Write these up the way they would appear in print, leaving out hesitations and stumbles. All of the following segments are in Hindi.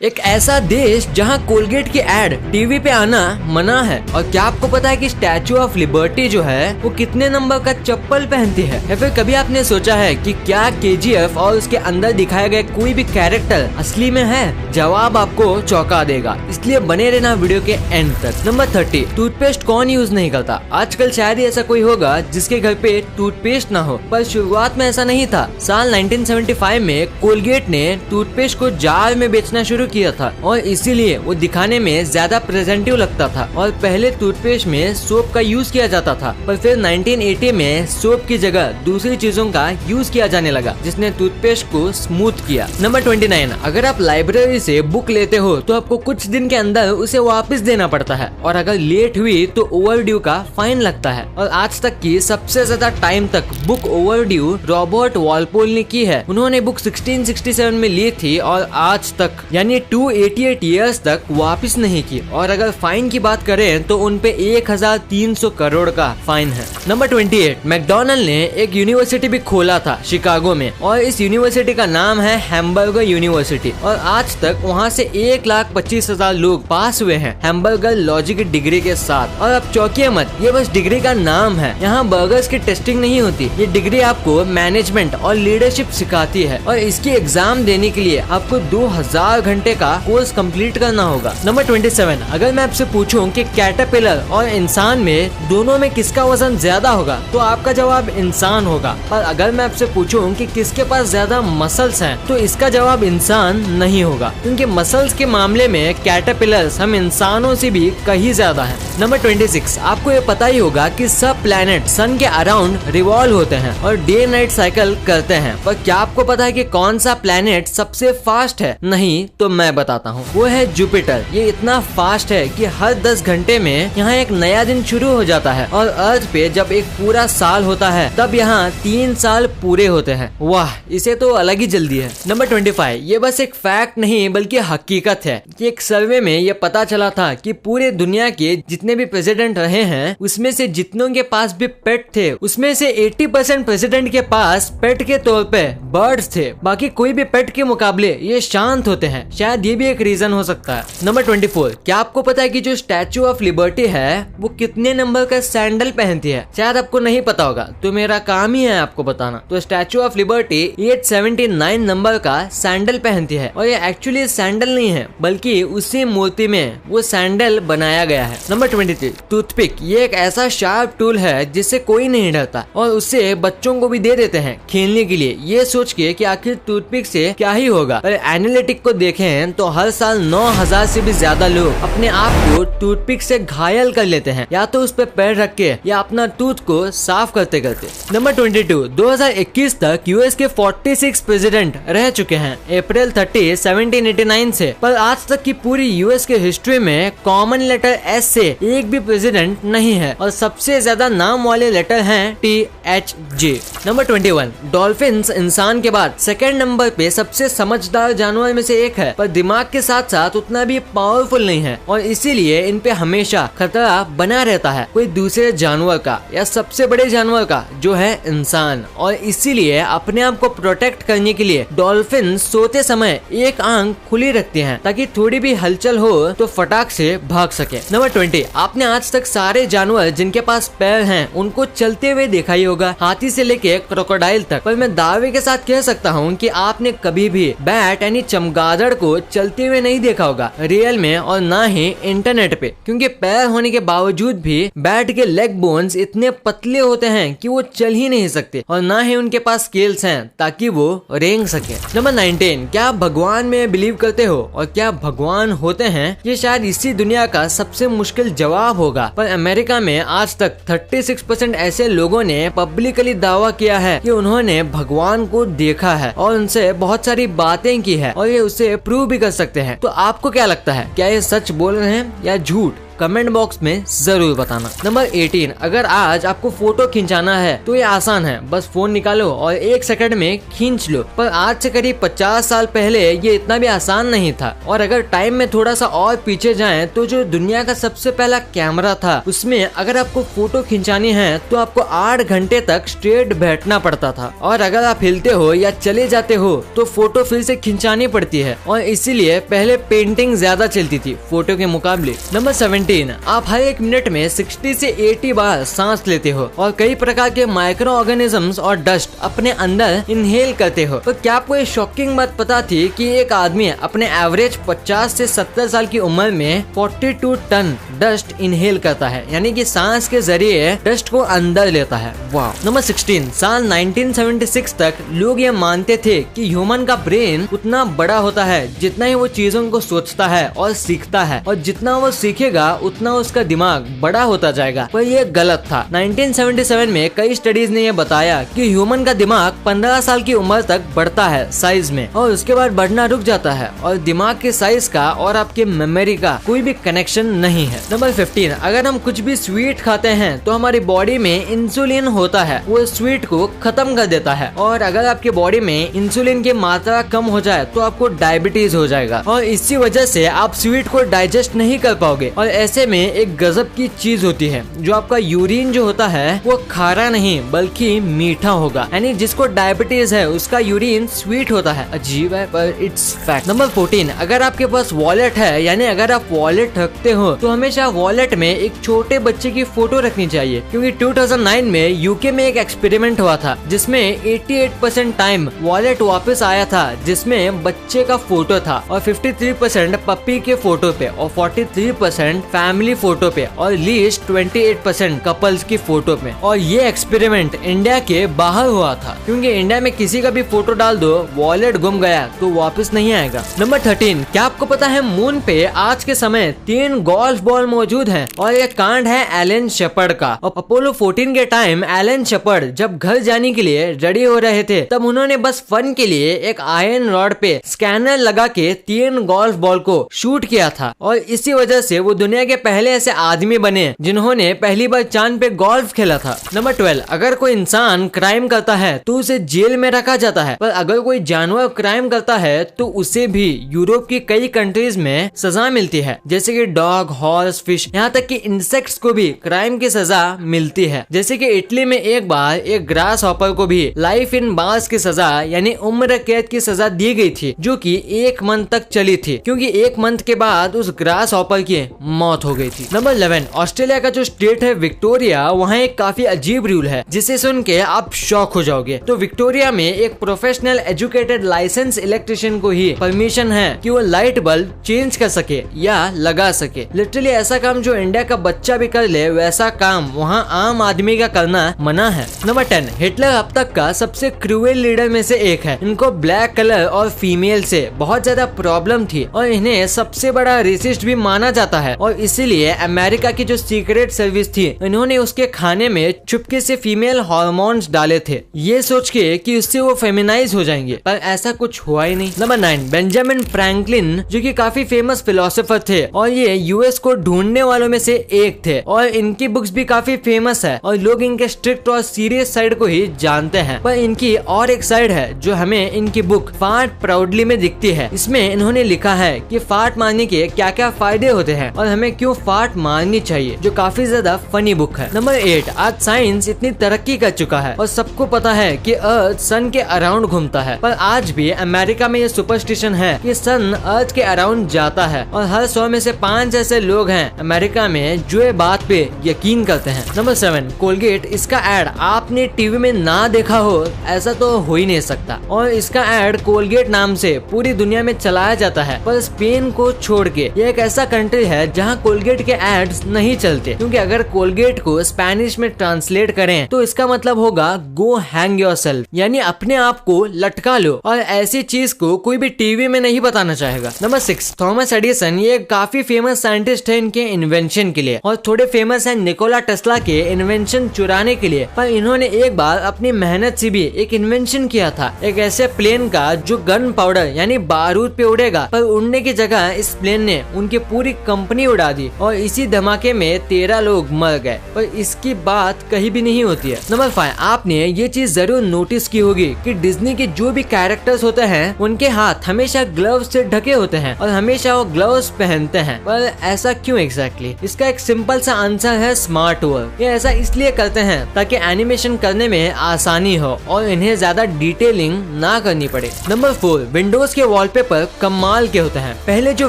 एक ऐसा देश जहां कोलगेट की एड टीवी पे आना मना है। और क्या आपको पता है कि स्टैचू ऑफ लिबर्टी जो है वो कितने नंबर का चप्पल पहनती है? या फिर कभी आपने सोचा है कि क्या केजीएफ और उसके अंदर दिखाए गए कोई भी कैरेक्टर असली में है? जवाब आपको चौंका देगा, इसलिए बने रहना वीडियो के एंड तक। नंबर 30, टूथपेस्ट कौन यूज नहीं करता? आजकल शायद ही ऐसा कोई होगा जिसके घर पे टूथपेस्ट ना हो, पर शुरुआत में ऐसा नहीं था। साल 1975 में कोलगेट ने टूथपेस्ट को जार में बेचना शुरू किया था और इसीलिए वो दिखाने में ज्यादा प्रेजेंटिव लगता था। और पहले टूथपेस्ट में सोप का यूज किया जाता था, पर फिर 1980 में सोप की जगह दूसरी चीजों का यूज किया जाने लगा, जिसने टूथपेस्ट को स्मूथ किया। नंबर 29, अगर आप लाइब्रेरी से बुक लेते हो तो आपको कुछ दिन के अंदर उसे वापस देना पड़ता है, और अगर लेट हुई तो ओवरड्यू का फाइन लगता है। और आज तक की सबसे ज्यादा टाइम तक बुक ओवरड्यू रॉबर्ट वॉलपोल ने की है। उन्होंने बुक 1667 में ली थी और आज तक यानी 288 ईयर्स तक वापस नहीं की। और अगर फाइन की बात करें तो उनपे 1300 करोड़ का फाइन है। नंबर 28, मैकडॉनल्ड ने एक यूनिवर्सिटी भी खोला था शिकागो में, और इस यूनिवर्सिटी का नाम है हैम्बर्गर यूनिवर्सिटी। और आज तक वहाँ से 1,25,000 लोग पास हुए हैं हैम्बर्गर लॉजिक की डिग्री के साथ। और अब चौंकिए मत, ये बस डिग्री का नाम है। यहाँ बर्गर्स की टेस्टिंग नहीं होती। ये डिग्री आपको मैनेजमेंट और लीडरशिप सिखाती है, और इसकी एग्जाम देने के लिए आपको 2000 घंटे का कोर्स कंप्लीट करना होगा। नंबर 27, अगर मैं आपसे पूछूं कि कैटरपिलर और इंसान में दोनों में किसका वजन ज्यादा होगा तो आपका जवाब इंसान होगा। पर अगर मैं आपसे पूछूं कि किसके पास ज्यादा मसल्स हैं तो इसका जवाब इंसान नहीं होगा, क्योंकि मसल्स के मामले में कैटरपिलर्स हम इंसानों से भी कहीं ज्यादा हैं। नंबर 26, आपको ये पता ही होगा कि सब प्लैनेट सन के अराउंड रिवॉल्व होते हैं और डे नाइट साइकिल करते हैं, पर क्या आपको पता है कि कौन सा प्लैनेट सबसे फास्ट है? नहीं तो मैं बताता हूँ, वो है जुपिटर। ये इतना फास्ट है कि हर 10 घंटे में यहाँ एक नया दिन शुरू हो जाता है, और अर्थ पे जब एक पूरा साल होता है तब यहाँ 3 साल पूरे होते हैं। वाह, इसे तो अलग ही जल्दी है। नंबर 25, ये बस एक फैक्ट नहीं बल्कि हकीकत है कि एक सर्वे में ये पता चला था कि पूरे दुनिया के जितने भी प्रेसिडेंट रहे हैं उसमें से जितनों के पास भी पेट थे उसमें से 80% प्रेसिडेंट के पास पेट के तौर पे बर्ड्स थे। बाकी कोई भी पेट के मुकाबले ये शांत होते हैं, शायद ये भी एक रीजन हो सकता है। नंबर 24, क्या आपको पता है कि जो स्टैचू ऑफ लिबर्टी है वो कितने नंबर का सैंडल पहनती है? शायद आपको नहीं पता होगा, तो मेरा काम ही है आपको बताना। तो स्टैचू ऑफ लिबर्टी 879 नंबर का सैंडल पहनती है, और ये एक्चुअली सैंडल नहीं है बल्कि उसी मूर्ति में वो सैंडल बनाया गया है। Number 23, toothpick. ये एक ऐसा शार्प टूल है जिससे कोई नहीं डरता, और उससे बच्चों को भी दे देते हैं खेलने के लिए, ये सोच के कि आखिर टूथपिक से क्या ही होगा। पर एनालिटिक को देखें तो हर साल 9000 से भी ज्यादा लोग अपने आप को टूथपिक से घायल कर लेते हैं, या तो उस पर पैर रख के या अपना टूथ को साफ करते करते। नंबर 22, 2021 तक यूएस के 46 प्रेसिडेंट रह चुके हैं, अप्रैल 30, 1789 से। पर आज तक की पूरी यूएस के हिस्ट्री में कॉमन लेटर एस से एक भी प्रेसिडेंट नहीं है, और सबसे ज्यादा नाम वाले लेटर हैं THJ। नंबर 21, डॉल्फिन्स इंसान के बाद सेकंड नंबर पे सबसे समझदार जानवर में से एक है, पर दिमाग के साथ साथ उतना भी पावरफुल नहीं है, और इसीलिए इन पे हमेशा खतरा बना रहता है कोई दूसरे जानवर का या सबसे बड़े जानवर का जो है इंसान। और इसीलिए अपने आप को प्रोटेक्ट करने के लिए डॉल्फिन सोते समय एक आंख खुली रखती हैं ताकि थोड़ी भी हलचल हो तो फटाक से भाग सके। नंबर 20, आपने आज तक सारे जानवर जिनके पास पैर हैं उनको चलते हुए देखा ही होगा, हाथी से लेके क्रोकोडाइल तक। पर मैं दावे के साथ कह सकता हूँ कि आपने कभी भी बैट यानी चमगादड़ को चलते हुए नहीं देखा होगा रियल में, और ना ही इंटरनेट पे, क्योंकि पैर होने के बावजूद भी बैट के लेग बोन्स इतने पतले होते हैं कि वो चल ही नहीं सकते, और ना ही उनके पास स्केल्स हैं ताकि वो रेंग सके। नंबर 19, क्या आप भगवान में बिलीव करते हो और क्या भगवान होते हैं? ये शायद इसी दुनिया का सबसे मुश्किल जवाब होगा, पर अमेरिका में आज तक 36% ऐसे लोगों ने पब्लिकली दावा किया है कि उन्होंने भगवान को देखा है और उनसे बहुत सारी बातें की है, और ये उसे प्रूव भी कर सकते हैं। तो आपको क्या लगता है, क्या ये सच बोल रहे हैं या झूठ? कमेंट बॉक्स में जरूर बताना। नंबर 18, अगर आज आपको फोटो खिंचाना है तो ये आसान है, बस फोन निकालो और 1 सेकंड में खींच लो। पर आज से करीब 50 साल पहले ये इतना भी आसान नहीं था। और अगर टाइम में थोड़ा सा और पीछे जाएं तो जो दुनिया का सबसे पहला कैमरा था, उसमें अगर आपको फोटो खिंचानी है तो आपको 8 घंटे तक स्ट्रेट बैठना पड़ता था। और अगर आप हिलते हो या चले जाते हो तो फोटो फिर से खिंचानी पड़ती है, और इसीलिए पहले पेंटिंग ज्यादा चलती थी फोटो के मुकाबले। नंबर 17, आप हर 1 मिनट में 60 से 80 बार सांस लेते हो और कई प्रकार के माइक्रो ऑर्गेनिजम्स और डस्ट अपने अंदर इनहेल करते हो। तो क्या आपको ये शॉकिंग बात पता थी कि एक आदमी अपने एवरेज 50 से 70 साल की उम्र में 42 टन डस्ट इनहेल करता है, यानी कि सांस के जरिए डस्ट को अंदर लेता है। वाह। नंबर 16, साल 1976 तक लोग ये मानते थे कि ह्यूमन का ब्रेन उतना बड़ा होता है जितना ही वो चीजों को सोचता है और सीखता है, और जितना वो सीखेगा उतना उसका दिमाग बड़ा होता जाएगा। पर ये गलत था। 1977 में कई स्टडीज ने ये बताया कि ह्यूमन का दिमाग 15 साल की उम्र तक बढ़ता है साइज में, और उसके बाद बढ़ना रुक जाता है, और दिमाग के साइज का और आपके मेमोरी का कोई भी कनेक्शन नहीं है। नंबर 15, अगर हम कुछ भी स्वीट खाते हैं तो हमारी बॉडी में इंसुलिन होता है, वो स्वीट को खत्म कर देता है। और अगर आपके बॉडी में इंसुलिन की मात्रा कम हो जाए तो आपको डायबिटीज हो जाएगा, और इसी वजह से आप स्वीट को डाइजेस्ट नहीं कर पाओगे। और ऐसे में एक गजब की चीज होती है, जो आपका यूरिन जो होता है वो खारा नहीं बल्कि मीठा होगा, यानी जिसको डायबिटीज है उसका यूरिन स्वीट होता है। अजीब है पर इट्स फैक्ट। नंबर 14, अगर आपके पास वॉलेट है, यानी अगर आप वॉलेट रखते हो तो हमेशा वॉलेट में एक छोटे बच्चे की फोटो रखनी चाहिए, क्योंकि 2009 में यूके में एक एक्सपेरिमेंट हुआ था जिसमें 88% टाइम वॉलेट वापस आया था जिसमें बच्चे का फोटो था, और 53% पप्पी के फोटो पे, और 43% फैमिली फोटो पे, और लीस्ट 28% कपल्स की फोटो पे। और ये एक्सपेरिमेंट इंडिया के बाहर हुआ था, क्योंकि इंडिया में किसी का भी फोटो डाल दो, वॉलेट गुम गया तो वापस नहीं आएगा। नंबर 13, क्या आपको पता है मून पे आज के समय 3 गोल्फ बॉल मौजूद हैं, और ये कांड है एलन शेपर्ड का। और अपोलो 14 के टाइम एलन शेपर्ड जब घर जाने के लिए रेडी हो रहे थे, तब उन्होंने बस फन के लिए एक आयरन रॉड पे स्कैनर लगा के 3 गोल्फ बॉल को शूट किया था, और इसी वजह से वो दुनिया के पहले ऐसे आदमी बने जिन्होंने पहली बार चांद पे गोल्फ खेला था। नंबर 12, अगर कोई इंसान क्राइम करता है तो उसे जेल में रखा जाता है, पर अगर कोई जानवर क्राइम करता है तो उसे भी यूरोप की कई कंट्रीज में सजा मिलती है, जैसे कि डॉग, हॉर्स, फिश, यहाँ तक कि इंसेक्ट्स को भी क्राइम की सजा मिलती है। जैसे कि इटली में एक बार एक ग्रास हॉपर को भी लाइफ इन बार्स की सजा यानी उम्र कैद की सजा दी गई थी, जो कि 1 मंथ तक चली थी, क्योंकि 1 मंथ के बाद उस ग्रास हॉपर की मौत हो गई थी। नंबर 11, ऑस्ट्रेलिया का जो स्टेट है विक्टोरिया, वहाँ एक काफी अजीब रूल है जिसे सुन के आप शॉक हो जाओगे। तो विक्टोरिया में एक प्रोफेशनल एजुकेटेड लाइसेंस इलेक्ट्रिशियन को ही परमिशन है कि वो लाइट बल्ब चेंज कर सके या लगा सके। लिटरली ऐसा काम जो इंडिया का बच्चा भी कर ले, वैसा काम वहाँ आम आदमी का करना मना है। नंबर 10, हिटलर अब तक का सबसे क्रूएल लीडर में से एक है। इनको ब्लैक कलर और फीमेल से बहुत ज्यादा प्रॉब्लम थी, और इन्हें सबसे बड़ा रेसिस्ट भी माना जाता है, और इसीलिए अमेरिका की जो सीक्रेट सर्विस थी, इन्होंने उसके खाने में चुपके से फीमेल हार्मोन्स डाले थे, ये सोच के कि उससे वो फेमिनाइज हो जाएंगे, पर ऐसा कुछ हुआ ही नहीं। नंबर 9, बेंजामिन फ्रैंकलिन, जो कि काफी फेमस फिलोसोफर थे, और ये यूएस को ढूंढने वालों में से एक थे, और इनकी बुक्स भी काफी फेमस है, और लोग इनके स्ट्रिक्ट और सीरियस साइड को ही जानते हैं। पर इनकी और एक साइड है जो हमें इनकी बुक फार्ट प्राउडली में दिखती है। इसमें इन्होंने लिखा है कि फार्ट मारने के क्या क्या फायदे होते हैं और हमें क्यों फार्ट मारनी चाहिए, जो काफी ज्यादा फनी बुक है। नंबर 8, आज साइंस इतनी तरक्की कर चुका है और सबको पता है कि अर्थ सन के अराउंड घूमता है, पर आज भी अमेरिका में ये सुपरस्टिशन है कि सन अर्थ के अराउंड जाता है, और हर 100 में से 5 ऐसे लोग हैं अमेरिका में जो ये बात पे यकीन करते हैं। नंबर 7, कोलगेट, इसका एड आपने टीवी में ना देखा हो ऐसा तो हो ही नहीं सकता, और इसका एड कोलगेट नाम से पूरी दुनिया में चलाया जाता है, पर स्पेन को छोड़ के ये एक ऐसा कंट्री है जहाँ कोलगेट के एड्स नहीं चलते, क्योंकि अगर कोलगेट को स्पेनिश में ट्रांसलेट करें तो इसका मतलब होगा गो हैंग योरसेल्फ, यानी अपने आप को लटका लो, और ऐसी चीज को कोई भी टीवी में नहीं बताना चाहेगा। नंबर 6, थॉमस एडिसन, ये काफी फेमस साइंटिस्ट है इनके इन्वेंशन के लिए, और थोड़े फेमस है निकोला टेस्ला के इन्वेंशन चुराने के लिए, पर इन्होंने एक बार अपनी मेहनत से भी एक इन्वेंशन किया था, एक ऐसे प्लेन का जो गन पाउडर यानी बारूद पे उड़ेगा, पर उड़ने की जगह इस प्लेन ने उनकी पूरी कंपनी उड़ा उड़ा दी और इसी धमाके में 13 लोग मर गए, पर इसकी बात कहीं भी नहीं होती है। नंबर 5, आपने ये चीज जरूर नोटिस की होगी कि डिज्नी के जो भी कैरेक्टर्स होते हैं उनके हाथ हमेशा ग्लव्स से ढके होते हैं और हमेशा वो ग्लव्स पहनते हैं। पर ऐसा क्यों एग्जैक्टली? इसका एक सिंपल सा आंसर है स्मार्ट वर्क। ये ऐसा इसलिए करते हैं ताकि एनिमेशन करने में आसानी हो और इन्हें ज्यादा डिटेलिंग ना करनी पड़े। नंबर 4, विंडोज के वॉलपेपर कमाल के होते हैं। पहले जो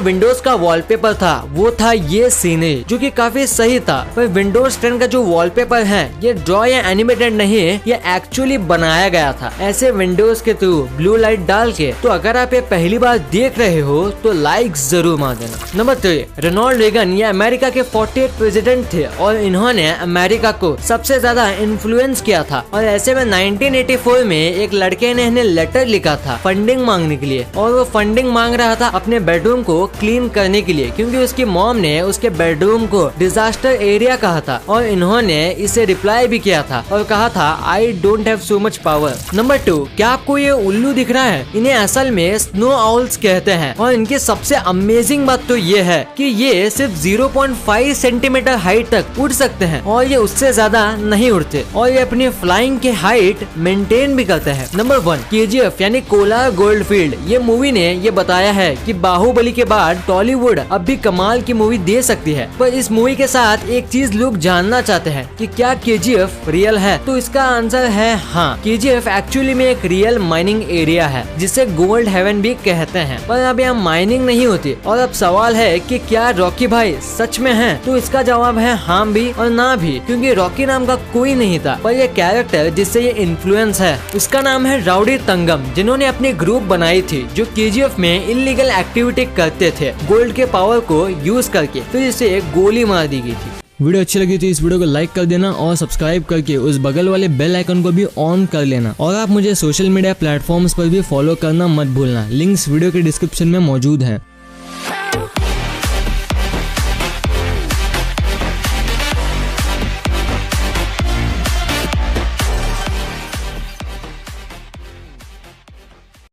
विंडोज का वॉलपेपर था वो था ये सीनरी, जो कि काफी सही था, पर विंडोज 10 का जो वॉलपेपर है ये ड्रॉ या एनिमेटेड नहीं है, ये एक्चुअली बनाया गया था ऐसे विंडोज के थ्रू ब्लू लाइट डाल के। तो अगर आप ये पहली बार देख रहे हो तो लाइक जरूर मार देना। नंबर 3, रोनाल्ड रेगन ये अमेरिका के 48 प्रेसिडेंट थे और इन्होंने अमेरिका को सबसे ज्यादा इन्फ्लुएंस किया था। और ऐसे में 1984 में एक लड़के ने इन्हें लेटर लिखा था फंडिंग मांगने के लिए, और वो फंडिंग मांग रहा था अपने बेडरूम को क्लीन करने के लिए, क्योंकि उसकी मॉम ने उसके बेडरूम को डिजास्टर एरिया कहा था और इन्होंने इसे रिप्लाई भी किया था और कहा था I don't have so much power. Number 2, क्या आपको ये उल्लू दिख रहा है? इन्हें असल में स्नो आउल्स कहते हैं और इनकी सबसे अमेजिंग बात तो ये है कि ये सिर्फ 0.5 सेंटीमीटर हाइट तक उड़ सकते हैं और ये उससे ज्यादा नहीं उड़ते और ये अपनी फ्लाइंग की हाइट मेंटेन भी करते हैं। नंबर 1, KGF यानी कोलार गोल्डफील्ड। ये मूवी ने ये बताया है कि बाहुबली के बाद टॉलीवुड अब भी कमाल की मूवी दे सकती है, पर इस मूवी के साथ एक चीज लोग जानना चाहते हैं कि क्या KGF रियल है? तो इसका आंसर है हाँ, KGF एक्चुअली में एक रियल माइनिंग एरिया है जिसे गोल्ड हेवन भी कहते हैं, पर अब यहाँ माइनिंग नहीं होती। और अब सवाल है कि क्या रॉकी भाई सच में है? तो इसका जवाब है हाँ भी और ना भी, क्योंकि रॉकी नाम का कोई नहीं था, पर ये कैरेक्टर जिससे ये इन्फ्लुएंस है उसका नाम है राउडी तंगम, जिन्होंने अपनी ग्रुप बनाई थी जो KGF में इलीगल एक्टिविटी करते थे गोल्ड के पावर को यूज करके, फिर इसे गोली मार दी गई थी। वीडियो अच्छी लगी तो इस वीडियो को लाइक कर देना और सब्सक्राइब करके उस बगल वाले बेल आइकन को भी ऑन कर लेना। और आप मुझे सोशल मीडिया प्लेटफॉर्म्स पर भी फॉलो करना मत भूलना। लिंक्स वीडियो के डिस्क्रिप्शन में मौजूद हैं।